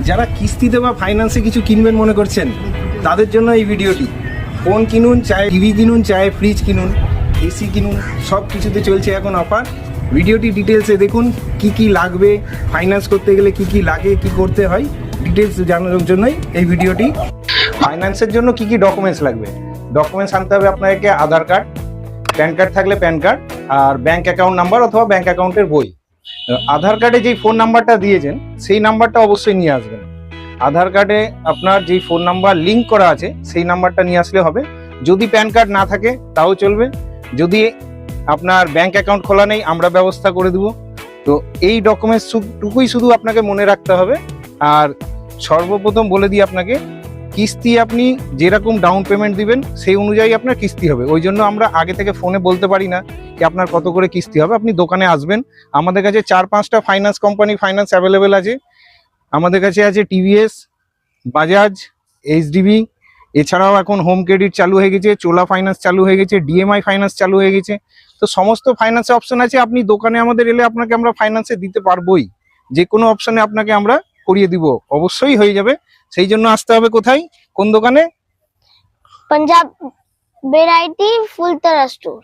যারা কিস্তিতে বা ফাইন্যান্সে কিছু কিনবেন মনে করছেন তাদের জন্য এই ভিডিওটি। ফোন কিনুন, চাहे টিভি কিনুন, চাहे ফ্রিজ কিনুন, এসি কিনুন, সব কিছুতে চলছে এখন অফার। ভিডিওটি ডিটেলসে দেখুন, কি কি লাগবে, ফাইন্যান্স করতে গেলে কি কি লাগে, কি করতে হয়, ডিটেলস জানানোর জন্যই এই ভিডিওটি। ফাইন্যান্সের জন্য কি কি ডকুমেন্টস লাগবে? ডকুমেন্টস আনতে হবে আপনাকে আধার কার্ড, প্যান কার্ড থাকলে প্যান কার্ড, আর ব্যাংক অ্যাকাউন্ট নাম্বার অথবা ব্যাংক অ্যাকাউন্টের বই। আধার কার্ডে যেই ফোন নাম্বারটা দিয়েছেন সেই নাম্বারটা অবশ্যই নিয়ে আসবেন। আধার কার্ডে আপনার যেই ফোন নাম্বার লিঙ্ক করা আছে সেই নাম্বারটা নিয়ে আসলে হবে। যদি প্যান কার্ড না থাকে তাও চলবে। যদি আপনার ব্যাংক অ্যাকাউন্ট খোলা নেই, আমরা ব্যবস্থা করে দেবো। তো এই ডকুমেন্টস টুকুই শুধু আপনাকে মনে রাখতে হবে। আর সর্বপ্রথম বলে দিই আপনাকে, কিস্তি আপনি যেরকম ডাউন পেমেন্ট দিবেন সেই অনুযায়ী আপনার কিস্তি হবে। ওই জন্য আমরা আগে থেকে ফোনে বলতে পারি না কি আপনার কত করে কিস্তি হবে। আপনি দোকানে আসবেন, আমাদের কাছে 4-5টা ফাইন্যান্স কোম্পানি ফাইন্যান্স অ্যাভেলেবেল আছে। আমাদের কাছে আছে টিভিএস, বাজাজ, এইচডিবি, এছাড়াও এখন হোম ক্রেডিট চালু হয়ে গেছে, চোলা ফাইন্যান্স চালু হয়ে গেছে, ডিএমআই ফাইন্যান্স চালু হয়ে গেছে। তো সমস্ত ফাইন্যান্সের অপশন আছে। আপনি দোকানে আমাদের এলে আপনাকে আমরা ফাইন্যান্সে দিতে পারবোই। যে কোনো অপশনে আপনাকে আমরা করিয়ে দিব, অবশ্যই হয়ে যাবে। সেই জন্য আসতে হবে কোথায়, কোন দোকানে? पंजाब वैरायटी फुलतरा स्टोर।